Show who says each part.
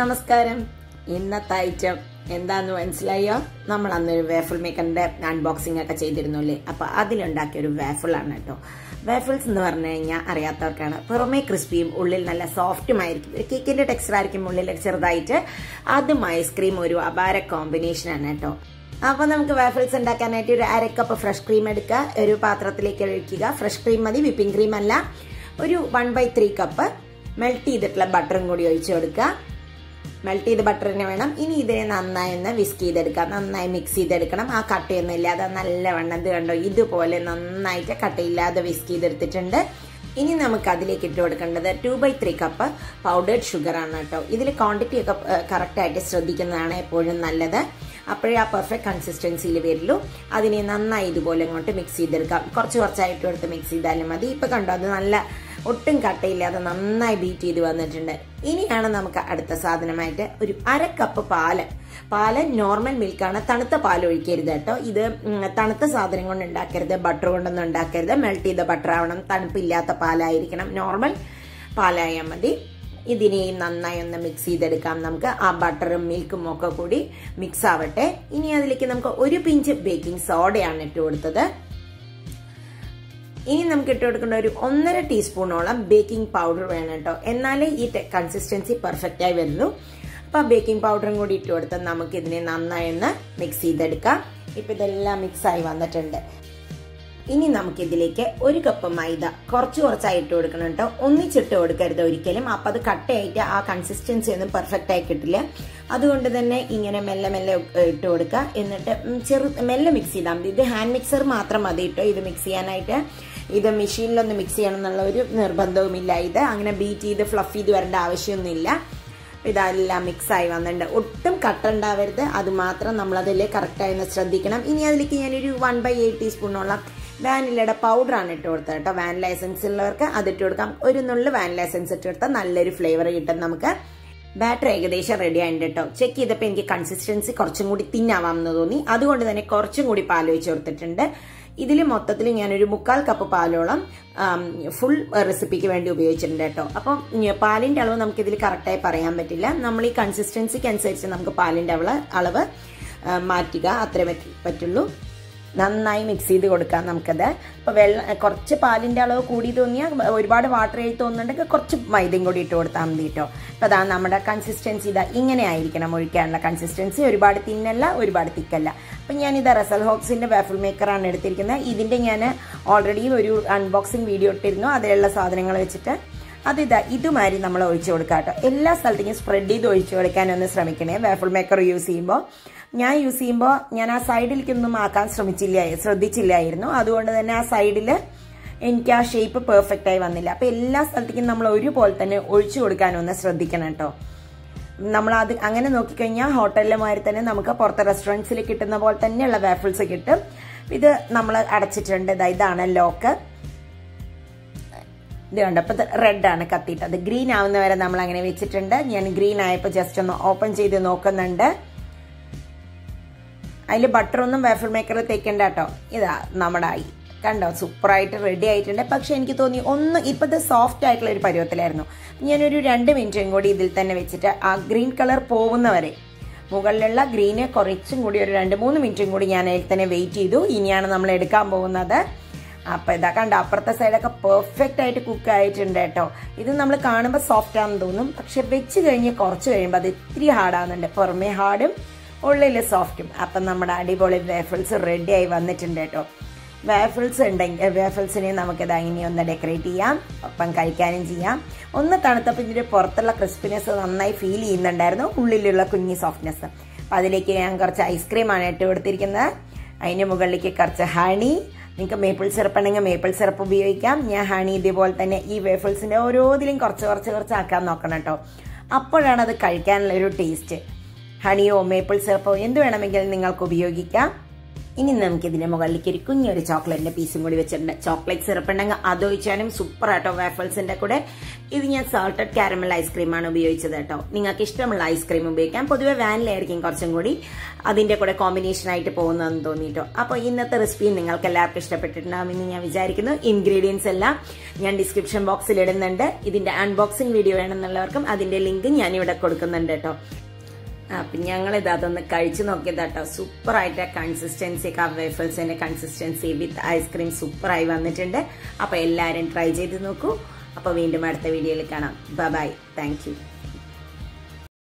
Speaker 1: നമസ്കാരം. ഇന്നത്തെ ഐറ്റം എന്താന്ന് മനസ്സിലായോ? നമ്മൾ അന്നൊരു വേഫിൾ മേക്കറിന്റെ അൺബോക്സിംഗ് ഒക്കെ ചെയ്തിരുന്നില്ലേ? അപ്പൊ അതിലുണ്ടാക്കിയ ഒരു വേഫിൾ ആണ് കേട്ടോ. വേഫിൾസ് എന്ന് പറഞ്ഞു കഴിഞ്ഞാൽ അറിയാത്തവർക്കാണ്, പുറമേ ക്രിസ്പിയും ഉള്ളിൽ നല്ല സോഫ്റ്റും ആയിരിക്കും. കേക്കിന്റെ ടെക്സ്ചർ ആയിരിക്കും ഉള്ളിൽ ചെറുതായിട്ട്. അതും ഐസ്ക്രീം ഒരു അപാര കോമ്പിനേഷൻ ആണ് കേട്ടോ. അപ്പൊ നമുക്ക് വേഫിൾസ് ഉണ്ടാക്കാനായിട്ട് ഒരു 1/2 കപ്പ് ഫ്രഷ് ക്രീം എടുക്കുക. ഒരു പാത്രത്തിലേക്ക് ഒഴിക്കുക. ഫ്രഷ് ക്രീം മതി, വിപ്പിംഗ് ക്രീം അല്ല. ഒരു 1/3 കപ്പ് മെൽറ്റ് ചെയ്തിട്ടുള്ള ബട്ടറും കൂടി ഒഴിച്ചു കൊടുക്കുക. മെൽറ്റ് ചെയ്ത ബട്ടറിന് വേണം. ഇനി ഇതിനെ നന്നായി ഒന്ന് വിസ്ക് ചെയ്തെടുക്കാം. നന്നായി മിക്സ് ചെയ്തെടുക്കണം. ആ കട്ടയൊന്നും ഇല്ലാതെ നല്ലവണ്ണം ഇത് കണ്ടോ, ഇതുപോലെ നന്നായിട്ട് കട്ടയില്ലാതെ വിസ്ക് ചെയ്തെടുത്തിട്ടുണ്ട്. ഇനി നമുക്ക് അതിലേക്ക് ഇട്ട് കൊടുക്കേണ്ടത് 2/3 കപ്പ് പൗഡേർഡ് ഷുഗർ ആണ് കേട്ടോ. ഇതിൽ ക്വാണ്ടിറ്റി ഒക്കെ കറക്റ്റായിട്ട് ശ്രദ്ധിക്കുന്നതാണ് എപ്പോഴും നല്ലത്. അപ്പോഴേ ആ പെർഫെക്റ്റ് കൺസിസ്റ്റൻസിയിൽ വരുള്ളൂ. അതിനെ നന്നായി ഇതുപോലെ ഇങ്ങോട്ട് മിക്സ് ചെയ്തെടുക്കാം. കുറച്ചായിട്ട് എടുത്ത് മിക്സ് ചെയ്താലും മതി. ഇപ്പൊ കണ്ടോ, അത് നല്ല ഒട്ടും കട്ടയില്ലാതെ നന്നായി ബീറ്റ് ചെയ്ത് വന്നിട്ടുണ്ട്. ഇനിയാണ് നമുക്ക് അടുത്ത സാധനമായിട്ട് ഒരു 1/2 കപ്പ് പാല് നോർമൽ മിൽക്കാണ്. തണുത്ത പാൽ ഒഴിക്കരുത് കേട്ടോ. ഇത് തണുത്ത സാധനം കൊണ്ട് ഉണ്ടാക്കരുത്, ബട്ടർ കൊണ്ടൊന്നും ഉണ്ടാക്കരുത്. മെൽറ്റ് ചെയ്ത ബട്ടർ ആവണം, തണുപ്പില്ലാത്ത പാലായിരിക്കണം. നോർമൽ പാലായാൽ മതി. ഇതിനെയും നന്നായി ഒന്ന് മിക്സ് ചെയ്തെടുക്കാം. നമുക്ക് ആ ബട്ടറും മിൽക്കും ഒക്കെ കൂടി മിക്സ് ആവട്ടെ. ഇനി അതിലേക്ക് നമുക്ക് 1 പിഞ്ച് ബേക്കിംഗ് സോഡയാണ് ഇട്ട് കൊടുത്തത്. ഇനി നമുക്ക് ഇട്ട് കൊടുക്കേണ്ട ഒരു 1.5 ടീസ്പൂണോളം ബേക്കിംഗ് പൗഡർ വേണം കേട്ടോ. എന്നാലേ ഈ കൺസിസ്റ്റൻസി പെർഫെക്റ്റ് ആയി വരുള്ളൂ. അപ്പൊ ബേക്കിംഗ് പൗഡറും കൂടി ഇട്ട് കൊടുത്ത് നമുക്ക് ഇതിനെ നന്നായി ഒന്ന് മിക്സ് ചെയ്തെടുക്കാം. ഇപ്പൊ ഇതെല്ലാം മിക്സ് ആയി വന്നിട്ടുണ്ട്. ഇനി നമുക്ക് ഇതിലേക്ക് 1 കപ്പ് മൈദ കുറച്ചായി ഇട്ട് കൊടുക്കണം കേട്ടോ. ഒന്നിച്ചിട്ട് കൊടുക്കരുത് ഒരിക്കലും. അപ്പൊ അത് കട്ടയായിട്ട് ആ കൺസിസ്റ്റൻസി ഒന്നും പെർഫെക്റ്റ് ആയി കിട്ടില്ല. അതുകൊണ്ട് തന്നെ ഇങ്ങനെ മെല്ലെ ഇട്ട് കൊടുക്കുക. എന്നിട്ട് മെല്ലെ മിക്സ് ചെയ്താൽ മതി. ഇത് ഹാൻഡ് മിക്സർ മാത്രം മതി കേട്ടോ ഇത് മിക്സ് ചെയ്യാനായിട്ട്. ഇത് മെഷീനിലൊന്ന് മിക്സ് ചെയ്യണം എന്നുള്ള ഒരു നിർബന്ധവുമില്ല. ഇത് അങ്ങനെ ബീറ്റ് ചെയ്ത് ഫ്ലഫ് ചെയ്ത് വരേണ്ട ആവശ്യമൊന്നുമില്ല. ഇതെല്ലാം മിക്സ് ആയി വന്നിട്ടുണ്ട്. ഒട്ടും കട്ട ഉണ്ടാവരുത്. അത് മാത്രം നമ്മളതിൽ കറക്റ്റായി ഒന്ന് ശ്രദ്ധിക്കണം. ഇനി അതിലേക്ക് ഞാനൊരു 1/8 ടീസ്പൂണോളം വാനിലയുടെ പൗഡറാണ് ഇട്ട് കൊടുത്തത് കേട്ടോ. വാനില എസൻസ് ഉള്ളവർക്ക് അതിട്ട് കൊടുക്കാം. ഒരു നുള്ളു വാനില എസൻസ് ഇട്ട് കൊടുത്താൽ നല്ലൊരു ഫ്ലേവർ കിട്ടും നമുക്ക്. ബാറ്റർ ഏകദേശം റെഡി ആയിട്ടുണ്ട് കേട്ടോ. ചെക്ക് ചെയ്തപ്പോൾ എനിക്ക് കൺസിസ്റ്റൻസി കുറച്ചും കൂടി തിന്നാവാമെന്ന് തോന്നി. അതുകൊണ്ട് തന്നെ കുറച്ചും കൂടി പാൽ ഒഴിച്ച് കൊടുത്തിട്ടുണ്ട്. ഇതിൽ മൊത്തത്തിൽ ഞാനൊരു 1/4 കപ്പ് പാലോളം ഫുൾ റെസിപ്പിക്ക് വേണ്ടി ഉപയോഗിച്ചിട്ടുണ്ട് കേട്ടോ. അപ്പം പാലിന്റെ അളവ് നമുക്ക് ഇതിൽ കറക്റ്റായി പറയാൻ പറ്റില്ല. നമ്മൾ ഈ കൺസിസ്റ്റൻസിക്ക് അനുസരിച്ച് നമുക്ക് പാലിന്റെ അളവ് മാറ്റുക, അത്രേ പറ്റുള്ളൂ. നന്നായി മിക്സ് ചെയ്ത് കൊടുക്കാം നമുക്കത്. ഇപ്പൊ കുറച്ച് പാലിന്റെ അളവ് കൂടി തോന്നിയാൽ, ഒരുപാട് വാട്ടർ ആയി തോന്നുന്നുണ്ടെങ്കിൽ കുറച്ച് മൈദയും കൂടി ഇട്ട് കൊടുത്താൽ മതി കേട്ടോ. അപ്പൊ അതാണ് നമ്മുടെ കൺസിസ്റ്റൻസി. ഇങ്ങനെ ആയിരിക്കണം ഒഴിക്കാനുള്ള കൺസിസ്റ്റൻസി. ഒരുപാട് തിന്നല്ല, ഒരുപാട് തിക്കല്ല. അപ്പൊ ഞാനിത് റസൽ ഹോക്സിന്റെ വാഫിൾ മേക്കറാണ് എടുത്തിരിക്കുന്നത്. ഇതിന്റെ ഞാൻ ഓൾറെഡി ഒരു അൺബോക്സിംഗ് വീഡിയോ ഇട്ടിരുന്നു. അതിലുള്ള സാധനങ്ങൾ വെച്ചിട്ട് ഇതുമാതിരി നമ്മൾ ഒഴിച്ചു കൊടുക്കാം കേട്ടോ. എല്ലാ സ്ഥലത്തേക്കും സ്പ്രെഡ് ചെയ്ത് ഒഴിച്ചു കൊടുക്കാനൊന്ന് ശ്രമിക്കണേ വാഫിൾ മേക്കർ യൂസ് ചെയ്യുമ്പോൾ. ഞാൻ ആ സൈഡിലേക്കൊന്നും ആക്കാൻ ശ്രദ്ധിച്ചില്ലായിരുന്നു. അതുകൊണ്ട് തന്നെ ആ സൈഡിൽ എനിക്ക് ആ ഷേപ്പ് പെർഫെക്റ്റ് ആയി വന്നില്ല. അപ്പൊ എല്ലാ സ്ഥലത്തേക്കും നമ്മൾ ഒരുപോലെ തന്നെ ഒഴിച്ചു കൊടുക്കാനൊന്ന് ശ്രദ്ധിക്കണം കേട്ടോ. നമ്മളത് അങ്ങനെ നോക്കിക്കഴിഞ്ഞാൽ ഹോട്ടലിലെ മാതിരി തന്നെ നമുക്ക് പുറത്തെ റെസ്റ്റോറൻറ്റ്സിൽ കിട്ടുന്ന പോലെ തന്നെയുള്ള വാഫിൾസ് കിട്ടും. ഇത് നമ്മൾ അടച്ചിട്ടുണ്ട്. ഇതാണ് ലോക്ക്. ഇത് കണ്ടപ്പോൾ റെഡ് ആണ് കത്തിയിട്ടത്. ഗ്രീൻ ആവുന്നവരെ നമ്മൾ അങ്ങനെ വെച്ചിട്ടുണ്ട്. ഞാൻ ഗ്രീൻ ആയപ്പോൾ ജസ്റ്റ് ഒന്ന് ഓപ്പൺ ചെയ്ത് നോക്കുന്നുണ്ട്. അതിൽ ബട്ടറൊന്നും വാഫിൾ മേക്കറിൽ തേക്കണ്ട കേട്ടോ. ഇതാ നമ്മുടെ ആയി കണ്ടോ, സൂപ്പറായിട്ട് റെഡി ആയിട്ടുണ്ട്. പക്ഷെ എനിക്ക് തോന്നി ഇപ്പോഴത്തെ സോഫ്റ്റ് ആയിട്ടുള്ള ഒരു പരുവത്തിലായിരുന്നു. ഞാനൊരു 2 മിനിറ്റും കൂടി ഇതിൽ തന്നെ വെച്ചിട്ട് ആ ഗ്രീൻ കളർ പോകുന്നവരെ, മുകളിലുള്ള ഗ്രീന് കുറച്ചും കൂടി ഒരു 2-3 മിനിറ്റും കൂടി ഞാൻ അതിൽ തന്നെ വെയിറ്റ് ചെയ്തു. ഇനിയാണ് നമ്മൾ എടുക്കാൻ പോകുന്നത്. അപ്പൊ ഇതാ കണ്ടോ, അപ്പുറത്തെ സൈഡൊക്കെ പെർഫെക്റ്റ് ആയിട്ട് കുക്ക് ആയിട്ടുണ്ട് കേട്ടോ. ഇത് നമ്മൾ കാണുമ്പോൾ സോഫ്റ്റ് ആണെന്ന് തോന്നും, പക്ഷെ വെച്ച് കഴിഞ്ഞ് കുറച്ച് കഴിയുമ്പോൾ അത് ഇത്തിരി ഹാർഡാകുന്നുണ്ട്. പുറമേ ഹാർഡും ഉള്ളിൽ സോഫ്റ്റും. അപ്പം നമ്മുടെ അടിപൊളി വേഫിൾസ് റെഡി ആയി വന്നിട്ടുണ്ട് കേട്ടോ. വേഫിൾസിനെ നമുക്കിത് ഇനി ഒന്ന് ഡെക്കറേറ്റ് ചെയ്യാം, ഒപ്പം കഴിക്കാനും ചെയ്യാം. ഒന്ന് തണുത്തപ്പോൾ ഇതിൻ്റെ പുറത്തുള്ള ക്രിസ്പിനെസ് നന്നായി ഫീൽ ചെയ്യുന്നുണ്ടായിരുന്നു, ഉള്ളിലുള്ള കുഞ്ഞി സോഫ്റ്റ്നെസ്. അപ്പം അതിലേക്ക് ഞാൻ കുറച്ച് ഐസ്ക്രീമാണ് ഇട്ട് കൊടുത്തിരിക്കുന്നത്. അതിന് മുകളിലേക്ക് കുറച്ച് ഹണി. നിങ്ങൾക്ക് മേപ്പിൾ സിറപ്പ് ഉണ്ടെങ്കിൽ മേപ്പിൾ സിറപ്പ് ഉപയോഗിക്കാം. ഞാൻ ഹണി ഇതേപോലെ തന്നെ ഈ വേഫിൾസിൻ്റെ ഓരോതിലും കുറച്ച് ആക്കാൻ നോക്കണം കേട്ടോ. അപ്പോഴാണ് അത് കഴിക്കാനുള്ള ഒരു ടേസ്റ്റ്. ഹണിയോ മേപ്പിൾ സിറപ്പോ എന്ത് വേണമെങ്കിലും നിങ്ങൾക്ക് ഉപയോഗിക്കാം. ഇനി നമുക്ക് ഇതിന്റെ മുകളിലേക്ക് ഒരു കുഞ്ഞൊരു ചോക്ലേറ്റിന്റെ പീസും കൂടി വെച്ചിട്ടുണ്ട്. ചോക്ലേറ്റ് സിറപ്പ് ഉണ്ടെങ്കിൽ അത് ഒഴിച്ചാലും സൂപ്പർ ആട്ടോ വാഫിൾസിന്റെ കൂടെ. ഇത് ഞാൻ സാൾട്ടഡ് കാരമൽ ഐസ്ക്രീമാണ് ഉപയോഗിച്ചത് കേട്ടോ. നിങ്ങൾക്ക് ഇഷ്ടമുള്ള ഐസ്ക്രീം ഉപയോഗിക്കാം. പൊതുവെ വാനില ആയിരിക്കും കുറച്ചും കൂടി അതിന്റെ കൂടെ കോമ്പിനേഷൻ ആയിട്ട് പോകുന്നതെന്ന് തോന്നിട്ടോ. അപ്പോൾ ഇന്നത്തെ റെസിപ്പി നിങ്ങൾക്ക് എല്ലാവർക്കും ഇഷ്ടപ്പെട്ടിട്ടുണ്ടാവുമെന്ന് ഞാൻ വിചാരിക്കുന്നു. ഇൻഗ്രീഡിയൻസ് എല്ലാം ഞാൻ ഡിസ്ക്രിപ്ഷൻ ബോക്സിൽ ഇടുന്നുണ്ട്. ഇതിന്റെ അൺബോക്സിംഗ് വീഡിയോ വേണമെന്നുള്ളവർക്കും അതിന്റെ ലിങ്ക് ഞാൻ ഇവിടെ കൊടുക്കുന്നുണ്ട് കേട്ടോ. അപ്പം ഞങ്ങളിത് അതൊന്ന് കഴിച്ചു നോക്കിയതാട്ടോ. സൂപ്പറായിട്ട് കൺസിസ്റ്റൻസി കപ്പ് വേഫിൾസിന്റെ കൺസിസ്റ്റൻസി വിത്ത് ഐസ്ക്രീം സൂപ്പറായി വന്നിട്ടുണ്ട്. അപ്പോൾ എല്ലാവരും ട്രൈ ചെയ്ത് നോക്കൂ. അപ്പോൾ വീണ്ടും അടുത്ത വീഡിയോയിൽ കാണാം. ബൈ. Thank you.